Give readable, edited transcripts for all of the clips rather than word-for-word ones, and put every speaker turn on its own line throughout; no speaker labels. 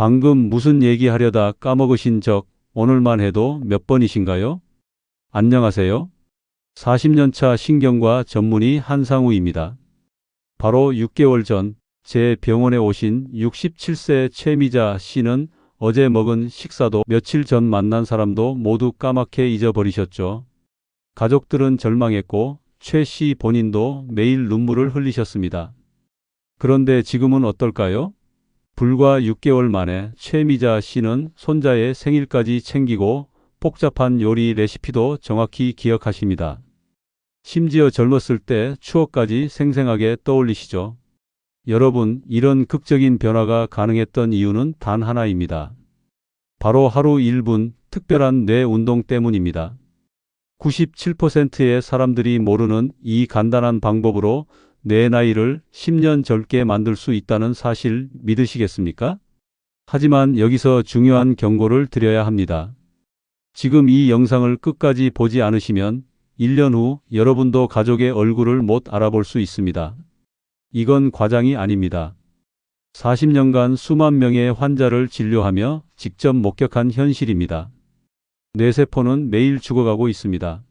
방금 무슨 얘기하려다 까먹으신 적 오늘만 해도 몇 번이신가요? 안녕하세요. 40년 차 신경과 전문의 한상우입니다. 바로 6개월 전 제 병원에 오신 67세 최미자 씨는 어제 먹은 식사도 며칠 전 만난 사람도 모두 까맣게 잊어버리셨죠. 가족들은 절망했고 최 씨 본인도 매일 눈물을 흘리셨습니다. 그런데 지금은 어떨까요? 불과 6개월 만에 최미자 씨는 손자의 생일까지 챙기고 복잡한 요리 레시피도 정확히 기억하십니다. 심지어 젊었을 때 추억까지 생생하게 떠올리시죠. 여러분, 이런 극적인 변화가 가능했던 이유는 단 하나입니다. 바로 하루 1분 특별한 뇌 운동 때문입니다. 97%의 사람들이 모르는 이 간단한 방법으로 내 나이를 10년 젊게 만들 수 있다는 사실 믿으시겠습니까? 하지만 여기서 중요한 경고를 드려야 합니다. 지금 이 영상을 끝까지 보지 않으시면 1년 후 여러분도 가족의 얼굴을 못 알아볼 수 있습니다. 이건 과장이 아닙니다. 40년간 수만 명의 환자를 진료하며 직접 목격한 현실입니다. 뇌세포는 매일 죽어가고 있습니다.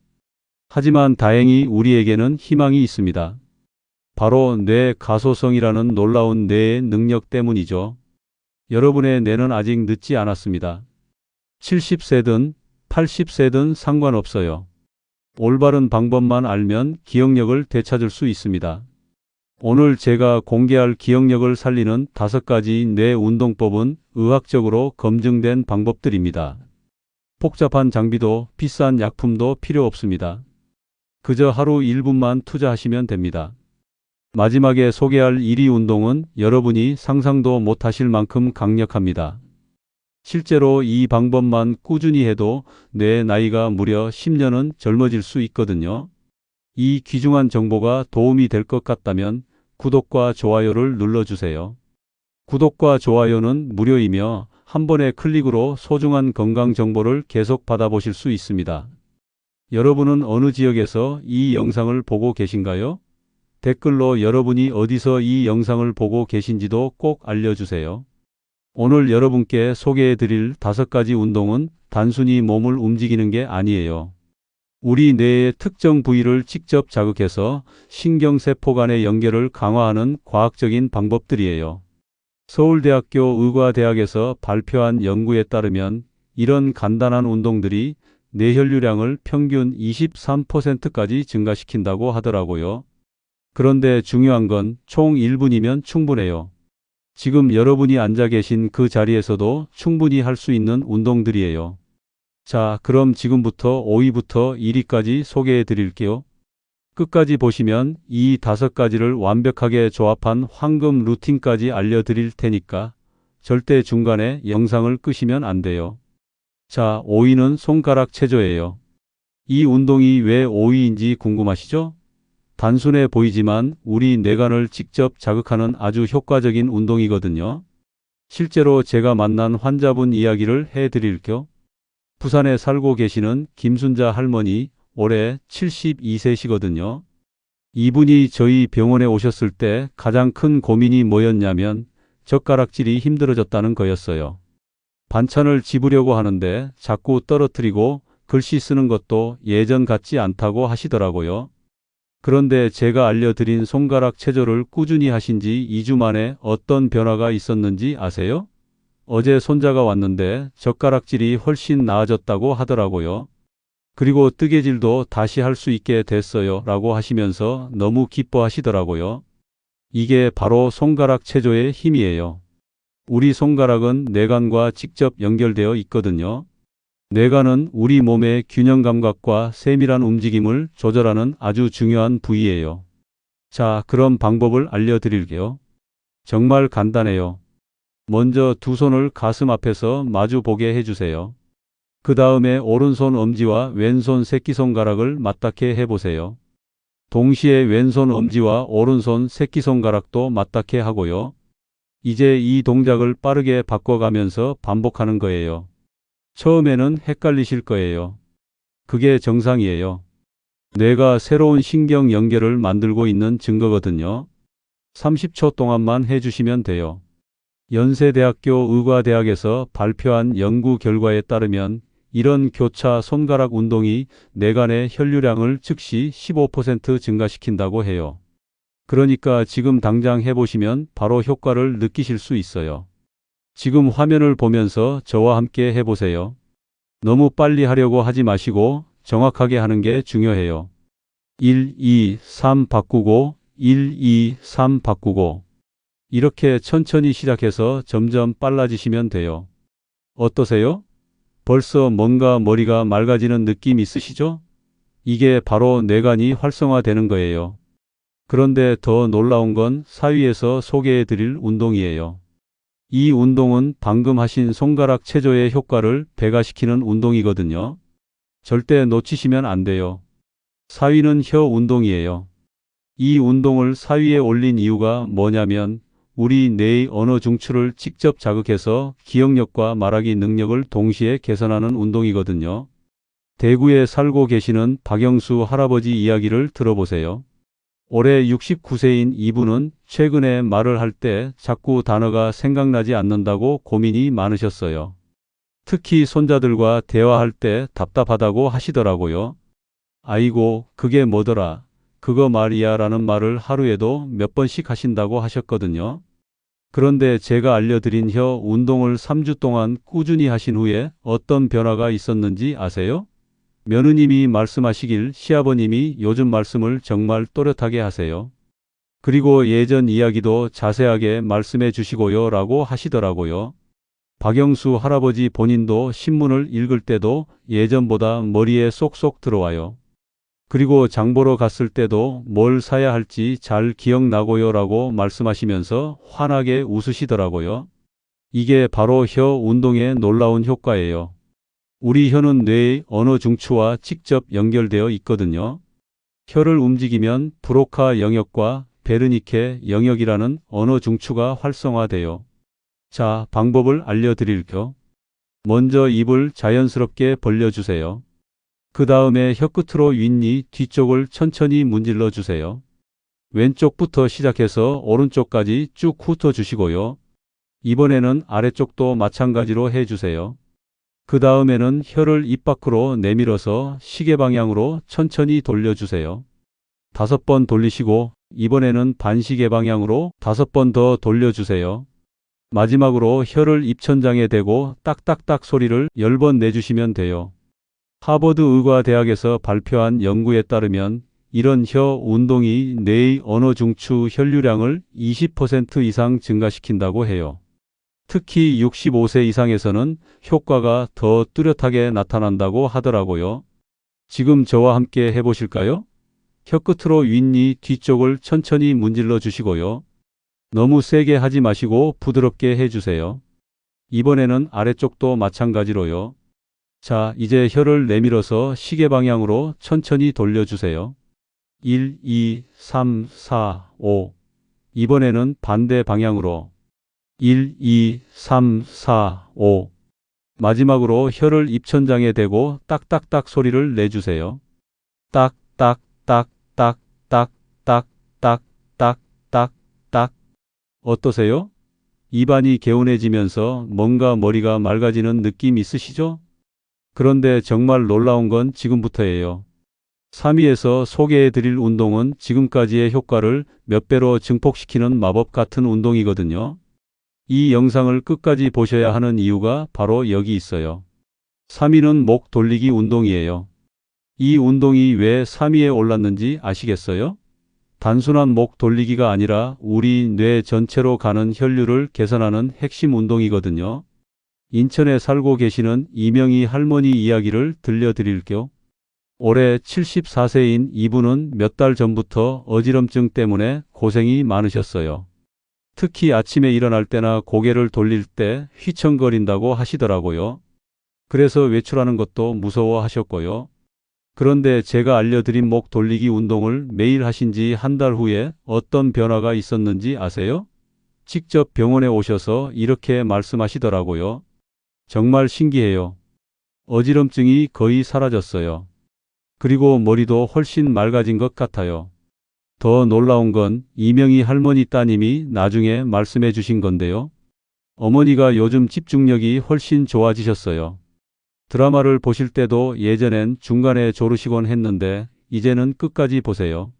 하지만 다행히 우리에게는 희망이 있습니다. 바로 뇌 가소성이라는 놀라운 뇌의 능력 때문이죠. 여러분의 뇌는 아직 늦지 않았습니다. 70세든 80세든 상관없어요. 올바른 방법만 알면 기억력을 되찾을 수 있습니다. 오늘 제가 공개할 기억력을 살리는 5가지 뇌 운동법은 의학적으로 검증된 방법들입니다. 복잡한 장비도 비싼 약품도 필요 없습니다. 그저 하루 1분만 투자하시면 됩니다. 마지막에 소개할 1위 운동은 여러분이 상상도 못하실 만큼 강력합니다. 실제로 이 방법만 꾸준히 해도 뇌 나이가 무려 10년은 젊어질 수 있거든요. 이 귀중한 정보가 도움이 될 것 같다면 구독과 좋아요를 눌러주세요. 구독과 좋아요는 무료이며 한 번의 클릭으로 소중한 건강 정보를 계속 받아보실 수 있습니다. 여러분은 어느 지역에서 이 영상을 보고 계신가요? 댓글로 여러분이 어디서 이 영상을 보고 계신지도 꼭 알려주세요. 오늘 여러분께 소개해드릴 5가지 운동은 단순히 몸을 움직이는 게 아니에요. 우리 뇌의 특정 부위를 직접 자극해서 신경세포 간의 연결을 강화하는 과학적인 방법들이에요. 서울대학교 의과대학에서 발표한 연구에 따르면 이런 간단한 운동들이 뇌혈류량을 평균 23%까지 증가시킨다고 하더라고요. 그런데 중요한 건 총 1분이면 충분해요. 지금 여러분이 앉아 계신 그 자리에서도 충분히 할 수 있는 운동들이에요. 자, 그럼 지금부터 5위부터 1위까지 소개해 드릴게요. 끝까지 보시면 이 5가지를 완벽하게 조합한 황금 루틴까지 알려드릴 테니까 절대 중간에 영상을 끄시면 안 돼요. 자, 5위는 손가락 체조예요. 이 운동이 왜 5위인지 궁금하시죠? 단순해 보이지만 우리 뇌관을 직접 자극하는 아주 효과적인 운동이거든요. 실제로 제가 만난 환자분 이야기를 해드릴게요. 부산에 살고 계시는 김순자 할머니, 올해 72세시거든요. 이분이 저희 병원에 오셨을 때 가장 큰 고민이 뭐였냐면 젓가락질이 힘들어졌다는 거였어요. 반찬을 집으려고 하는데 자꾸 떨어뜨리고 글씨 쓰는 것도 예전 같지 않다고 하시더라고요. 그런데 제가 알려드린 손가락 체조를 꾸준히 하신 지 2주 만에 어떤 변화가 있었는지 아세요? 어제 손자가 왔는데 젓가락질이 훨씬 나아졌다고 하더라고요. 그리고 뜨개질도 다시 할 수 있게 됐어요 라고 하시면서 너무 기뻐하시더라고요. 이게 바로 손가락 체조의 힘이에요. 우리 손가락은 뇌관과 직접 연결되어 있거든요. 뇌관은 우리 몸의 균형 감각과 세밀한 움직임을 조절하는 아주 중요한 부위예요. 자, 그럼 방법을 알려드릴게요. 정말 간단해요. 먼저 두 손을 가슴 앞에서 마주 보게 해주세요. 그 다음에 오른손 엄지와 왼손 새끼손가락을 맞닿게 해보세요. 동시에 왼손 엄지와 오른손 새끼손가락도 맞닿게 하고요. 이제 이 동작을 빠르게 바꿔가면서 반복하는 거예요. 처음에는 헷갈리실 거예요. 그게 정상이에요. 뇌가 새로운 신경 연결을 만들고 있는 증거거든요. 30초 동안만 해주시면 돼요. 연세대학교 의과대학에서 발표한 연구 결과에 따르면 이런 교차 손가락 운동이 뇌간의 혈류량을 즉시 15% 증가시킨다고 해요. 그러니까 지금 당장 해보시면 바로 효과를 느끼실 수 있어요. 지금 화면을 보면서 저와 함께 해보세요. 너무 빨리 하려고 하지 마시고 정확하게 하는 게 중요해요. 1, 2, 3 바꾸고 1, 2, 3 바꾸고 이렇게 천천히 시작해서 점점 빨라지시면 돼요. 어떠세요? 벌써 뭔가 머리가 맑아지는 느낌 있으시죠? 이게 바로 뇌간이 활성화되는 거예요. 그런데 더 놀라운 건 사위에서 소개해 드릴 운동이에요. 이 운동은 방금 하신 손가락 체조의 효과를 배가시키는 운동이거든요. 절대 놓치시면 안 돼요. 사위는 혀 운동이에요. 이 운동을 사위에 올린 이유가 뭐냐면 우리 뇌의 언어 중추를 직접 자극해서 기억력과 말하기 능력을 동시에 개선하는 운동이거든요. 대구에 살고 계시는 박영수 할아버지 이야기를 들어보세요. 올해 69세인 이분은 최근에 말을 할 때 자꾸 단어가 생각나지 않는다고 고민이 많으셨어요. 특히 손자들과 대화할 때 답답하다고 하시더라고요. 아이고, 그게 뭐더라? 그거 말이야 라는 말을 하루에도 몇 번씩 하신다고 하셨거든요. 그런데 제가 알려드린 혀 운동을 3주 동안 꾸준히 하신 후에 어떤 변화가 있었는지 아세요? 며느님이 말씀하시길 시아버님이 요즘 말씀을 정말 또렷하게 하세요. 그리고 예전 이야기도 자세하게 말씀해 주시고요 라고 하시더라고요. 박영수 할아버지 본인도 신문을 읽을 때도 예전보다 머리에 쏙쏙 들어와요. 그리고 장 보러 갔을 때도 뭘 사야 할지 잘 기억나고요 라고 말씀하시면서 환하게 웃으시더라고요. 이게 바로 혀 운동의 놀라운 효과예요. 우리 혀는 뇌의 언어 중추와 직접 연결되어 있거든요. 혀를 움직이면 브로카 영역과 베르니케 영역이라는 언어 중추가 활성화돼요. 자, 방법을 알려드릴게요. 먼저 입을 자연스럽게 벌려주세요. 그 다음에 혀끝으로 윗니 뒤쪽을 천천히 문질러 주세요. 왼쪽부터 시작해서 오른쪽까지 쭉 훑어주시고요. 이번에는 아래쪽도 마찬가지로 해주세요. 그 다음에는 혀를 입 밖으로 내밀어서 시계 방향으로 천천히 돌려주세요. 5번 돌리시고 이번에는 반시계 방향으로 5번 더 돌려주세요. 마지막으로 혀를 입천장에 대고 딱딱딱 소리를 10번 내주시면 돼요. 하버드 의과대학에서 발표한 연구에 따르면 이런 혀 운동이 뇌의 언어 중추 혈류량을 20% 이상 증가시킨다고 해요. 특히 65세 이상에서는 효과가 더 뚜렷하게 나타난다고 하더라고요. 지금 저와 함께 해보실까요? 혀끝으로 윗니 뒤쪽을 천천히 문질러 주시고요. 너무 세게 하지 마시고 부드럽게 해주세요. 이번에는 아래쪽도 마찬가지로요. 자, 이제 혀를 내밀어서 시계 방향으로 천천히 돌려주세요. 1, 2, 3, 4, 5. 이번에는 반대 방향으로. 1, 2, 3, 4, 5. 마지막으로 혀를 입천장에 대고 딱딱딱 소리를 내주세요. 딱, 딱, 딱, 딱, 딱, 딱, 딱, 딱, 딱, 딱. 어떠세요? 입안이 개운해지면서 뭔가 머리가 맑아지는 느낌 있으시죠? 그런데 정말 놀라운 건 지금부터예요. 3위에서 소개해드릴 운동은 지금까지의 효과를 몇 배로 증폭시키는 마법 같은 운동이거든요. 이 영상을 끝까지 보셔야 하는 이유가 바로 여기 있어요. 3위는 목 돌리기 운동이에요. 이 운동이 왜 3위에 올랐는지 아시겠어요? 단순한 목 돌리기가 아니라 우리 뇌 전체로 가는 혈류를 개선하는 핵심 운동이거든요. 인천에 살고 계시는 이명희 할머니 이야기를 들려드릴게요. 올해 74세인 이분은 몇 달 전부터 어지럼증 때문에 고생이 많으셨어요. 특히 아침에 일어날 때나 고개를 돌릴 때 휘청거린다고 하시더라고요. 그래서 외출하는 것도 무서워하셨고요. 그런데 제가 알려드린 목 돌리기 운동을 매일 하신 지 한 달 후에 어떤 변화가 있었는지 아세요? 직접 병원에 오셔서 이렇게 말씀하시더라고요. 정말 신기해요. 어지럼증이 거의 사라졌어요. 그리고 머리도 훨씬 맑아진 것 같아요. 더 놀라운 건 이명희 할머니 따님이 나중에 말씀해 주신 건데요. 어머니가 요즘 집중력이 훨씬 좋아지셨어요. 드라마를 보실 때도 예전엔 중간에 졸으시곤 했는데 이제는 끝까지 보세요.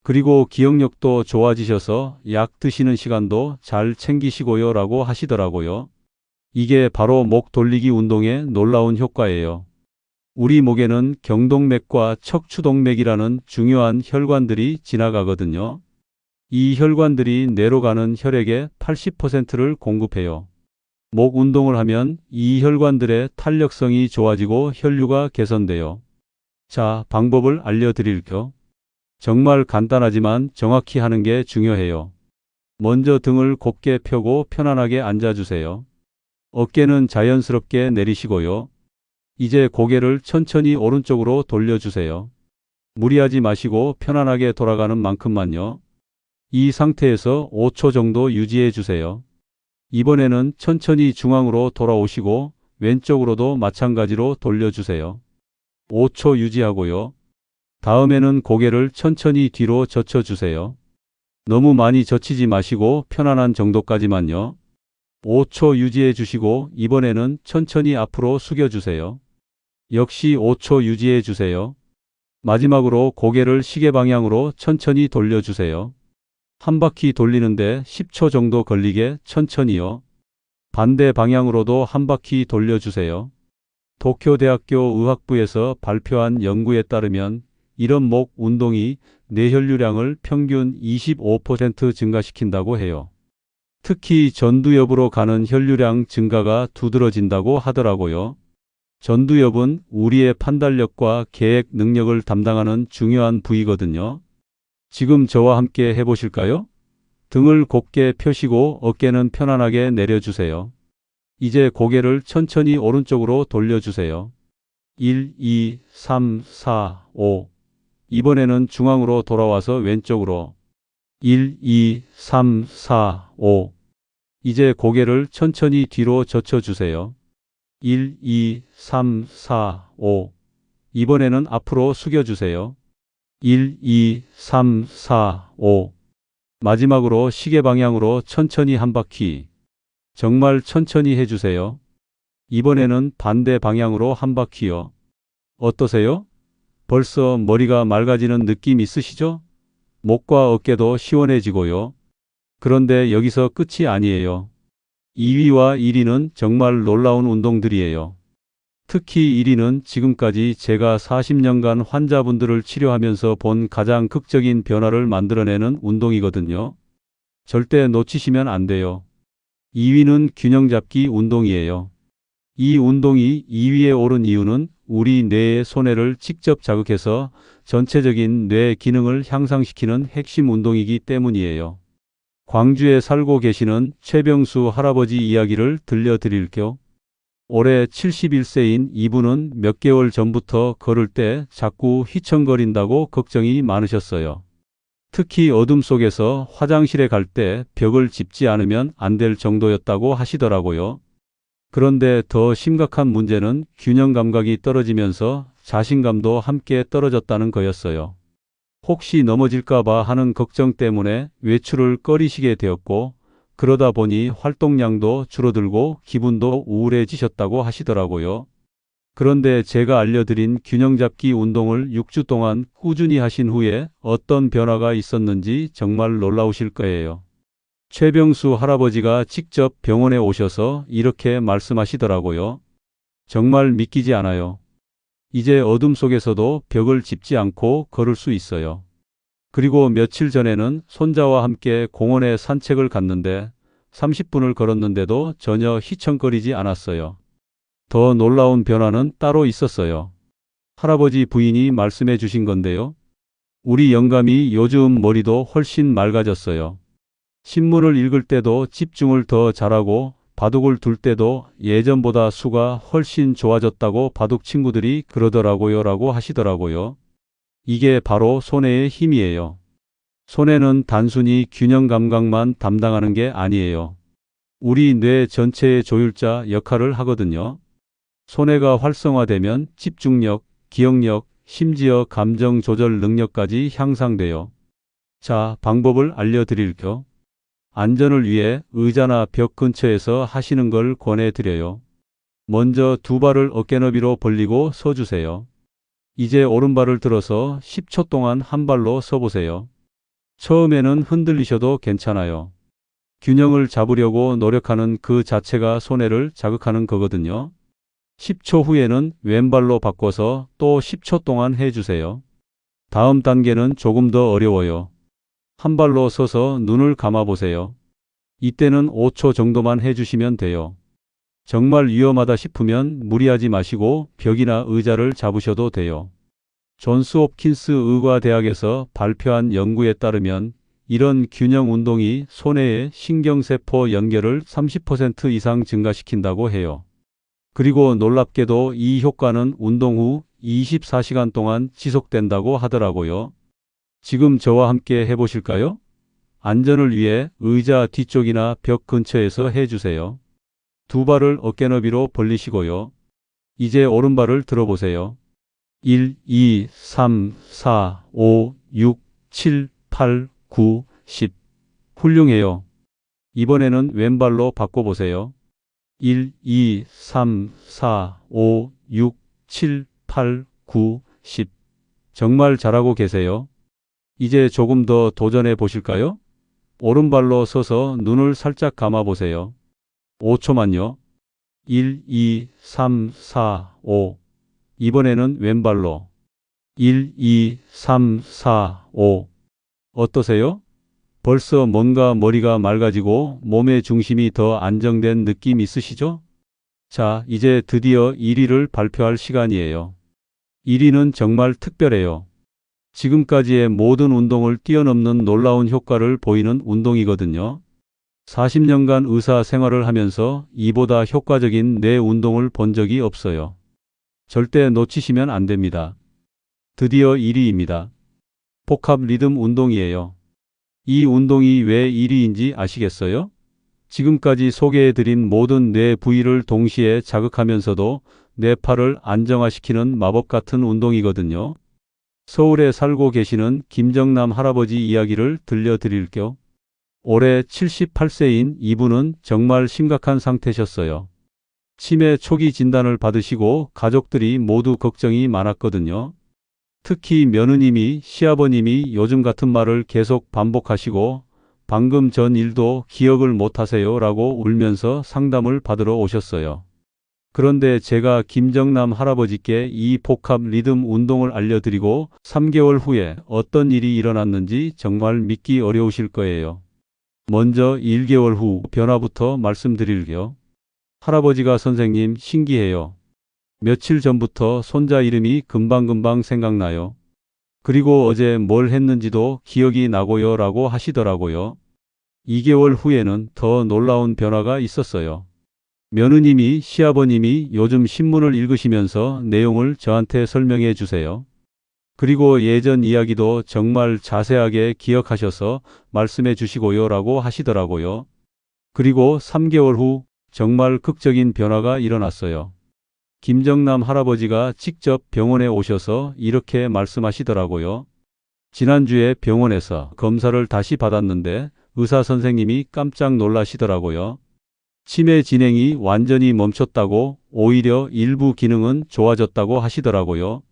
그리고 기억력도 좋아지셔서 약 드시는 시간도 잘 챙기시고요 라고 하시더라고요. 이게 바로 목 돌리기 운동의 놀라운 효과예요. 우리 목에는 경동맥과 척추동맥이라는 중요한 혈관들이 지나가거든요. 이 혈관들이 뇌로 가는 혈액의 80%를 공급해요. 목 운동을 하면 이 혈관들의 탄력성이 좋아지고 혈류가 개선돼요. 자, 방법을 알려드릴게요. 정말 간단하지만 정확히 하는 게 중요해요. 먼저 등을 곧게 펴고 편안하게 앉아주세요. 어깨는 자연스럽게 내리시고요. 이제 고개를 천천히 오른쪽으로 돌려주세요. 무리하지 마시고 편안하게 돌아가는 만큼만요. 이 상태에서 5초 정도 유지해 주세요. 이번에는 천천히 중앙으로 돌아오시고 왼쪽으로도 마찬가지로 돌려주세요. 5초 유지하고요. 다음에는 고개를 천천히 뒤로 젖혀주세요. 너무 많이 젖히지 마시고 편안한 정도까지만요. 5초 유지해 주시고 이번에는 천천히 앞으로 숙여주세요. 역시 5초 유지해 주세요. 마지막으로 고개를 시계 방향으로 천천히 돌려주세요. 한 바퀴 돌리는데 10초 정도 걸리게 천천히요. 반대 방향으로도 한 바퀴 돌려주세요. 도쿄대학교 의학부에서 발표한 연구에 따르면 이런 목 운동이 뇌혈류량을 평균 25% 증가시킨다고 해요. 특히 전두엽으로 가는 혈류량 증가가 두드러진다고 하더라고요. 전두엽은 우리의 판단력과 계획 능력을 담당하는 중요한 부위거든요. 지금 저와 함께 해보실까요? 등을 곧게 펴시고 어깨는 편안하게 내려주세요. 이제 고개를 천천히 오른쪽으로 돌려주세요. 1, 2, 3, 4, 5. 이번에는 중앙으로 돌아와서 왼쪽으로. 1, 2, 3, 4, 5. 이제 고개를 천천히 뒤로 젖혀주세요. 1, 2, 3, 4, 5. 이번에는 앞으로 숙여주세요. 1, 2, 3, 4, 5. 마지막으로 시계 방향으로 천천히 한 바퀴. 정말 천천히 해주세요. 이번에는 반대 방향으로 한 바퀴요. 어떠세요? 벌써 머리가 맑아지는 느낌 있으시죠? 목과 어깨도 시원해지고요. 그런데 여기서 끝이 아니에요. 2위와 1위는 정말 놀라운 운동들이에요. 특히 1위는 지금까지 제가 40년간 환자분들을 치료하면서 본 가장 극적인 변화를 만들어내는 운동이거든요. 절대 놓치시면 안 돼요. 2위는 균형잡기 운동이에요. 이 운동이 2위에 오른 이유는 우리 뇌의 손해를 직접 자극해서 전체적인 뇌 기능을 향상시키는 핵심 운동이기 때문이에요. 광주에 살고 계시는 최병수 할아버지 이야기를 들려드릴게요. 올해 71세인 이분은 몇 개월 전부터 걸을 때 자꾸 휘청거린다고 걱정이 많으셨어요. 특히 어둠 속에서 화장실에 갈 때 벽을 짚지 않으면 안 될 정도였다고 하시더라고요. 그런데 더 심각한 문제는 균형 감각이 떨어지면서 자신감도 함께 떨어졌다는 거였어요. 혹시 넘어질까봐 하는 걱정 때문에 외출을 꺼리시게 되었고, 그러다 보니 활동량도 줄어들고 기분도 우울해지셨다고 하시더라고요. 그런데 제가 알려드린 균형잡기 운동을 6주 동안 꾸준히 하신 후에 어떤 변화가 있었는지 정말 놀라우실 거예요. 최병수 할아버지가 직접 병원에 오셔서 이렇게 말씀하시더라고요. 정말 믿기지 않아요. 이제 어둠 속에서도 벽을 짚지 않고 걸을 수 있어요. 그리고 며칠 전에는 손자와 함께 공원에 산책을 갔는데 30분을 걸었는데도 전혀 휘청거리지 않았어요. 더 놀라운 변화는 따로 있었어요. 할아버지 부인이 말씀해 주신 건데요. 우리 영감이 요즘 머리도 훨씬 맑아졌어요. 신문을 읽을 때도 집중을 더 잘하고 바둑을 둘 때도 예전보다 수가 훨씬 좋아졌다고 바둑 친구들이 그러더라고요 라고 하시더라고요. 이게 바로 손해의 힘이에요. 손해는 단순히 균형 감각만 담당하는 게 아니에요. 우리 뇌 전체의 조율자 역할을 하거든요. 손해가 활성화되면 집중력, 기억력, 심지어 감정 조절 능력까지 향상돼요. 자, 방법을 알려드릴게요. 안전을 위해 의자나 벽 근처에서 하시는 걸 권해드려요. 먼저 두 발을 어깨 너비로 벌리고 서주세요. 이제 오른발을 들어서 10초 동안 한 발로 서보세요. 처음에는 흔들리셔도 괜찮아요. 균형을 잡으려고 노력하는 그 자체가 손해를 자극하는 거거든요. 10초 후에는 왼발로 바꿔서 또 10초 동안 해주세요. 다음 단계는 조금 더 어려워요. 한 발로 서서 눈을 감아보세요. 이때는 5초 정도만 해주시면 돼요. 정말 위험하다 싶으면 무리하지 마시고 벽이나 의자를 잡으셔도 돼요. 존스 홉킨스 의과대학에서 발표한 연구에 따르면 이런 균형 운동이 손해의 신경세포 연결을 30% 이상 증가시킨다고 해요. 그리고 놀랍게도 이 효과는 운동 후 24시간 동안 지속된다고 하더라고요. 지금 저와 함께 해보실까요? 안전을 위해 의자 뒤쪽이나 벽 근처에서 해주세요. 두 발을 어깨 너비로 벌리시고요. 이제 오른발을 들어보세요. 1, 2, 3, 4, 5, 6, 7, 8, 9, 10. 훌륭해요. 이번에는 왼발로 바꿔보세요. 1, 2, 3, 4, 5, 6, 7, 8, 9, 10. 정말 잘하고 계세요. 이제 조금 더 도전해 보실까요? 오른발로 서서 눈을 살짝 감아 보세요. 5초만요. 1, 2, 3, 4, 5. 이번에는 왼발로. 1, 2, 3, 4, 5. 어떠세요? 벌써 뭔가 머리가 맑아지고 몸의 중심이 더 안정된 느낌 있으시죠? 자, 이제 드디어 1위를 발표할 시간이에요. 1위는 정말 특별해요. 지금까지의 모든 운동을 뛰어넘는 놀라운 효과를 보이는 운동이거든요. 40년간 의사 생활을 하면서 이보다 효과적인 뇌 운동을 본 적이 없어요. 절대 놓치시면 안 됩니다. 드디어 1위입니다. 복합 리듬 운동이에요. 이 운동이 왜 1위인지 아시겠어요? 지금까지 소개해드린 모든 뇌 부위를 동시에 자극하면서도 뇌파를 안정화시키는 마법 같은 운동이거든요. 서울에 살고 계시는 김정남 할아버지 이야기를 들려드릴게요. 올해 78세인 이분은 정말 심각한 상태셨어요. 치매 초기 진단을 받으시고 가족들이 모두 걱정이 많았거든요. 특히 며느님이 시아버님이 요즘 같은 말을 계속 반복하시고 방금 전 일도 기억을 못하세요 라고 울면서 상담을 받으러 오셨어요. 그런데 제가 김정남 할아버지께 이 복합 리듬 운동을 알려드리고 3개월 후에 어떤 일이 일어났는지 정말 믿기 어려우실 거예요. 먼저 1개월 후 변화부터 말씀드릴게요. 할아버지가 선생님 신기해요. 며칠 전부터 손자 이름이 금방금방 생각나요. 그리고 어제 뭘 했는지도 기억이 나고요 라고 하시더라고요. 2개월 후에는 더 놀라운 변화가 있었어요. 며느님이 시아버님이 요즘 신문을 읽으시면서 내용을 저한테 설명해 주세요. 그리고 예전 이야기도 정말 자세하게 기억하셔서 말씀해 주시고요 라고 하시더라고요. 그리고 3개월 후 정말 극적인 변화가 일어났어요. 김정남 할아버지가 직접 병원에 오셔서 이렇게 말씀하시더라고요. 지난주에 병원에서 검사를 다시 받았는데 의사 선생님이 깜짝 놀라시더라고요. 치매 진행이 완전히 멈췄다고, 오히려 일부 기능은 좋아졌다고 하시더라고요.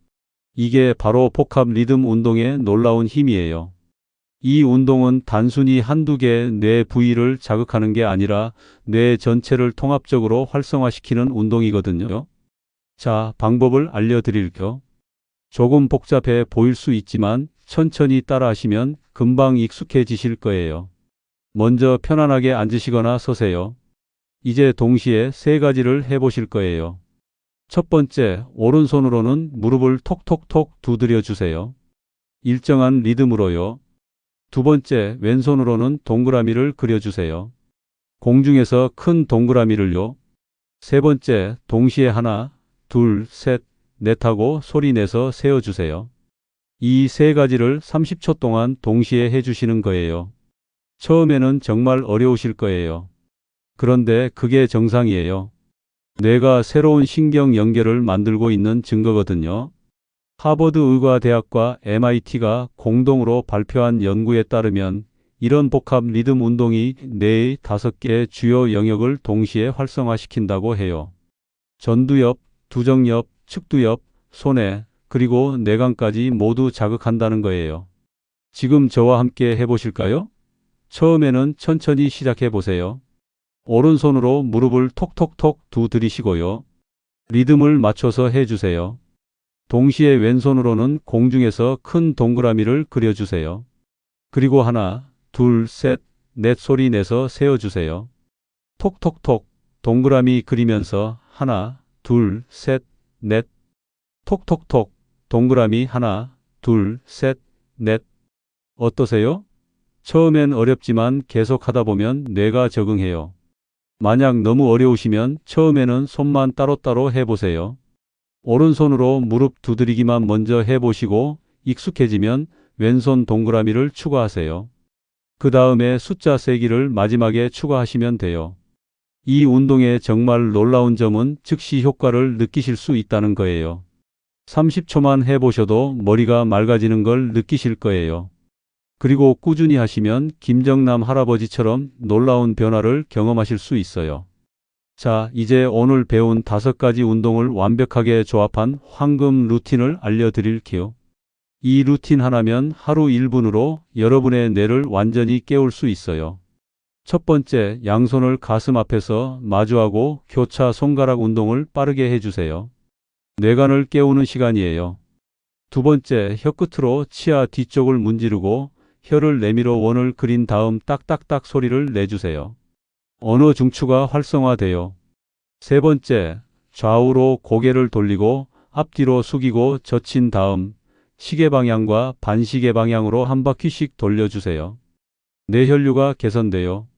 이게 바로 복합 리듬 운동의 놀라운 힘이에요. 이 운동은 단순히 한두 개의 뇌 부위를 자극하는 게 아니라 뇌 전체를 통합적으로 활성화시키는 운동이거든요. 자, 방법을 알려드릴게요. 조금 복잡해 보일 수 있지만 천천히 따라하시면 금방 익숙해지실 거예요. 먼저 편안하게 앉으시거나 서세요. 이제 동시에 3가지를 해보실 거예요. 첫 번째, 오른손으로는 무릎을 톡톡톡 두드려 주세요. 일정한 리듬으로요. 두 번째, 왼손으로는 동그라미를 그려주세요. 공중에서 큰 동그라미를요. 세 번째, 동시에 하나, 둘, 셋, 넷 하고 소리 내서 세어주세요. 이 3가지를 30초 동안 동시에 해주시는 거예요. 처음에는 정말 어려우실 거예요. 그런데 그게 정상이에요. 뇌가 새로운 신경 연결을 만들고 있는 증거거든요. 하버드 의과대학과 MIT가 공동으로 발표한 연구에 따르면 이런 복합 리듬 운동이 뇌의 5개의 주요 영역을 동시에 활성화시킨다고 해요. 전두엽, 두정엽, 측두엽, 소뇌, 그리고 뇌강까지 모두 자극한다는 거예요. 지금 저와 함께 해보실까요? 처음에는 천천히 시작해 보세요. 오른손으로 무릎을 톡톡톡 두드리시고요. 리듬을 맞춰서 해주세요. 동시에 왼손으로는 공중에서 큰 동그라미를 그려주세요. 그리고 하나, 둘, 셋, 넷 소리 내서 세어주세요. 톡톡톡 동그라미 그리면서 하나, 둘, 셋, 넷. 톡톡톡 동그라미 하나, 둘, 셋, 넷. 어떠세요? 처음엔 어렵지만 계속 하다 보면 뇌가 적응해요. 만약 너무 어려우시면 처음에는 손만 따로따로 해보세요. 오른손으로 무릎 두드리기만 먼저 해보시고 익숙해지면 왼손 동그라미를 추가하세요. 그 다음에 숫자 세기를 마지막에 추가하시면 돼요. 이 운동의 정말 놀라운 점은 즉시 효과를 느끼실 수 있다는 거예요. 30초만 해보셔도 머리가 맑아지는 걸 느끼실 거예요. 그리고 꾸준히 하시면 김정남 할아버지처럼 놀라운 변화를 경험하실 수 있어요. 자, 이제 오늘 배운 5가지 운동을 완벽하게 조합한 황금 루틴을 알려드릴게요. 이 루틴 하나면 하루 1분으로 여러분의 뇌를 완전히 깨울 수 있어요. 첫 번째, 양손을 가슴 앞에서 마주하고 교차 손가락 운동을 빠르게 해주세요. 뇌관을 깨우는 시간이에요. 두 번째, 혀끝으로 치아 뒤쪽을 문지르고 혀를 내밀어 원을 그린 다음 딱딱딱 소리를 내주세요. 언어 중추가 활성화돼요. 세 번째, 좌우로 고개를 돌리고 앞뒤로 숙이고 젖힌 다음 시계 방향과 반시계 방향으로 한 바퀴씩 돌려주세요. 뇌혈류가 개선돼요.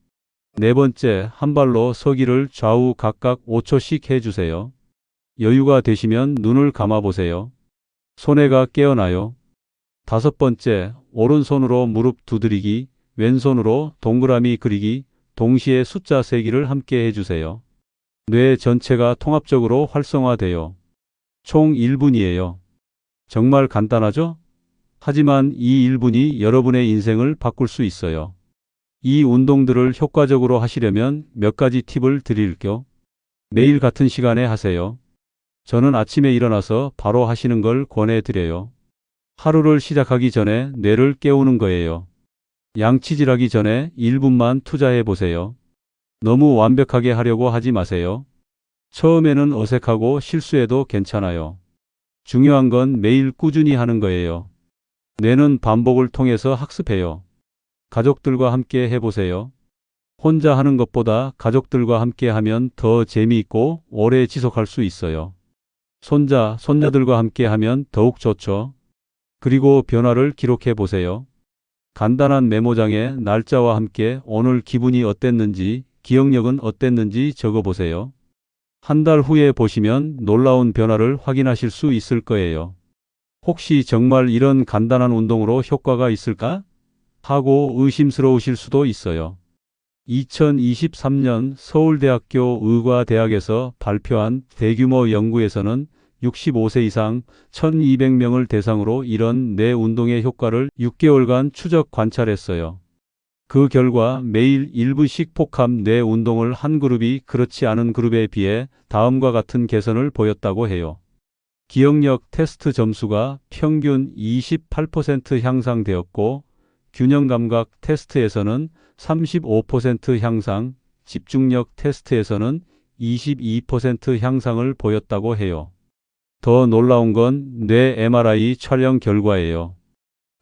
네 번째, 한 발로 서기를 좌우 각각 5초씩 해주세요. 여유가 되시면 눈을 감아보세요. 소뇌가 깨어나요. 다섯 번째, 오른손으로 무릎 두드리기, 왼손으로 동그라미 그리기, 동시에 숫자 세기를 함께 해주세요. 뇌 전체가 통합적으로 활성화돼요. 총 1분이에요. 정말 간단하죠? 하지만 이 1분이 여러분의 인생을 바꿀 수 있어요. 이 운동들을 효과적으로 하시려면 몇 가지 팁을 드릴게요. 매일 같은 시간에 하세요. 저는 아침에 일어나서 바로 하시는 걸 권해드려요. 하루를 시작하기 전에 뇌를 깨우는 거예요. 양치질하기 전에 1분만 투자해 보세요. 너무 완벽하게 하려고 하지 마세요. 처음에는 어색하고 실수해도 괜찮아요. 중요한 건 매일 꾸준히 하는 거예요. 뇌는 반복을 통해서 학습해요. 가족들과 함께 해보세요. 혼자 하는 것보다 가족들과 함께 하면 더 재미있고 오래 지속할 수 있어요. 손자, 손녀들과 함께 하면 더욱 좋죠. 그리고 변화를 기록해 보세요. 간단한 메모장에 날짜와 함께 오늘 기분이 어땠는지, 기억력은 어땠는지 적어보세요. 한 달 후에 보시면 놀라운 변화를 확인하실 수 있을 거예요. 혹시 정말 이런 간단한 운동으로 효과가 있을까? 하고 의심스러우실 수도 있어요. 2023년 서울대학교 의과대학에서 발표한 대규모 연구에서는 65세 이상 1200명을 대상으로 이런 뇌 운동의 효과를 6개월간 추적 관찰했어요. 그 결과 매일 1분씩 복합 뇌 운동을 한 그룹이 그렇지 않은 그룹에 비해 다음과 같은 개선을 보였다고 해요. 기억력 테스트 점수가 평균 28% 향상되었고, 균형 감각 테스트에서는 35% 향상, 집중력 테스트에서는 22% 향상을 보였다고 해요. 더 놀라운 건 뇌 MRI 촬영 결과예요.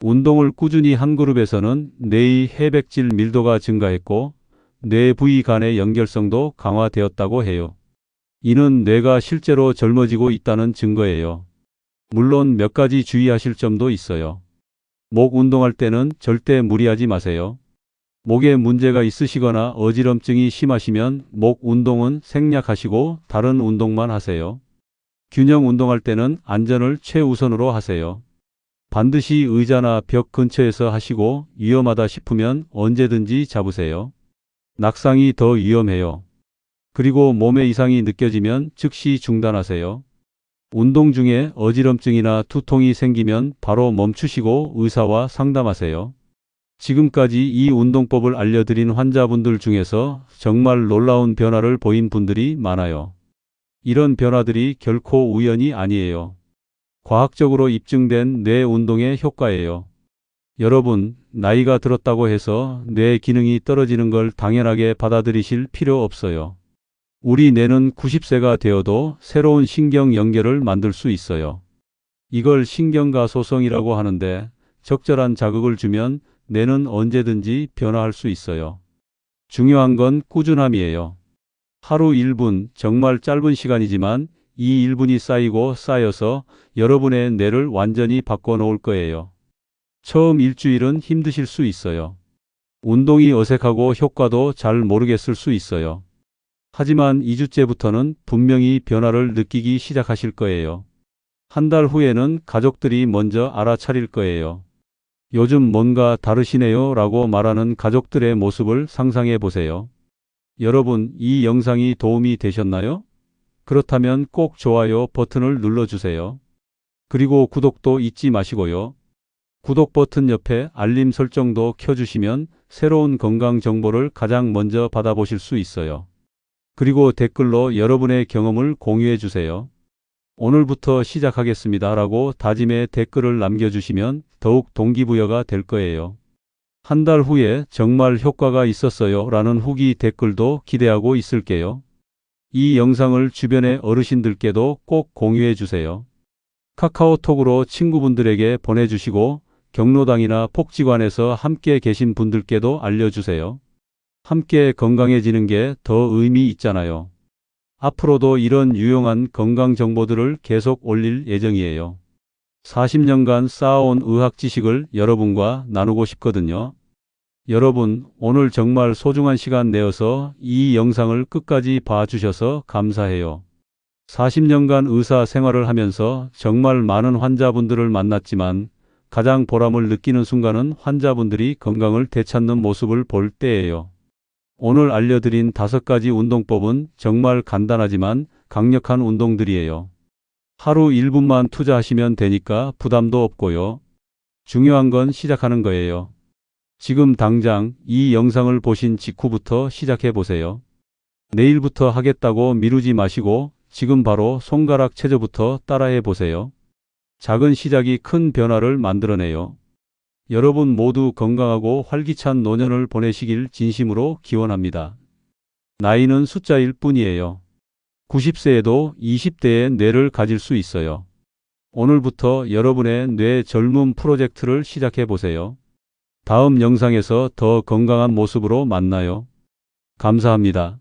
운동을 꾸준히 한 그룹에서는 뇌의 해백질 밀도가 증가했고 뇌 부위 간의 연결성도 강화되었다고 해요. 이는 뇌가 실제로 젊어지고 있다는 증거예요. 물론 몇 가지 주의하실 점도 있어요. 목 운동할 때는 절대 무리하지 마세요. 목에 문제가 있으시거나 어지럼증이 심하시면 목 운동은 생략하시고 다른 운동만 하세요. 균형 운동할 때는 안전을 최우선으로 하세요. 반드시 의자나 벽 근처에서 하시고 위험하다 싶으면 언제든지 잡으세요. 낙상이 더 위험해요. 그리고 몸에 이상이 느껴지면 즉시 중단하세요. 운동 중에 어지럼증이나 두통이 생기면 바로 멈추시고 의사와 상담하세요. 지금까지 이 운동법을 알려드린 환자분들 중에서 정말 놀라운 변화를 보인 분들이 많아요. 이런 변화들이 결코 우연이 아니에요. 과학적으로 입증된 뇌 운동의 효과예요. 여러분, 나이가 들었다고 해서 뇌 기능이 떨어지는 걸 당연하게 받아들이실 필요 없어요. 우리 뇌는 90세가 되어도 새로운 신경 연결을 만들 수 있어요. 이걸 신경가소성이라고 하는데 적절한 자극을 주면 뇌는 언제든지 변화할 수 있어요. 중요한 건 꾸준함이에요. 하루 1분, 정말 짧은 시간이지만 이 1분이 쌓이고 쌓여서 여러분의 뇌를 완전히 바꿔놓을 거예요. 처음 일주일은 힘드실 수 있어요. 운동이 어색하고 효과도 잘 모르겠을 수 있어요. 하지만 2주째부터는 분명히 변화를 느끼기 시작하실 거예요. 한 달 후에는 가족들이 먼저 알아차릴 거예요. 요즘 뭔가 다르시네요 라고 말하는 가족들의 모습을 상상해 보세요. 여러분, 이 영상이 도움이 되셨나요? 그렇다면 꼭 좋아요 버튼을 눌러주세요. 그리고 구독도 잊지 마시고요. 구독 버튼 옆에 알림 설정도 켜주시면 새로운 건강 정보를 가장 먼저 받아보실 수 있어요. 그리고 댓글로 여러분의 경험을 공유해 주세요. 오늘부터 시작하겠습니다 라고 다짐의 댓글을 남겨주시면 더욱 동기부여가 될 거예요. 한 달 후에 정말 효과가 있었어요 라는 후기 댓글도 기대하고 있을게요. 이 영상을 주변의 어르신들께도 꼭 공유해 주세요. 카카오톡으로 친구분들에게 보내주시고 경로당이나 복지관에서 함께 계신 분들께도 알려주세요. 함께 건강해지는 게 더 의미 있잖아요. 앞으로도 이런 유용한 건강 정보들을 계속 올릴 예정이에요. 40년간 쌓아온 의학 지식을 여러분과 나누고 싶거든요. 여러분, 오늘 정말 소중한 시간 내어서 이 영상을 끝까지 봐주셔서 감사해요. 40년간 의사 생활을 하면서 정말 많은 환자분들을 만났지만 가장 보람을 느끼는 순간은 환자분들이 건강을 되찾는 모습을 볼 때예요. 오늘 알려드린 5가지 운동법은 정말 간단하지만 강력한 운동들이에요. 하루 1분만 투자하시면 되니까 부담도 없고요. 중요한 건 시작하는 거예요. 지금 당장 이 영상을 보신 직후부터 시작해 보세요. 내일부터 하겠다고 미루지 마시고 지금 바로 손가락 체조부터 따라해 보세요. 작은 시작이 큰 변화를 만들어내요. 여러분 모두 건강하고 활기찬 노년을 보내시길 진심으로 기원합니다. 나이는 숫자일 뿐이에요. 90세에도 20대의 뇌를 가질 수 있어요. 오늘부터 여러분의 뇌 젊음 프로젝트를 시작해 보세요. 다음 영상에서 더 건강한 모습으로 만나요. 감사합니다.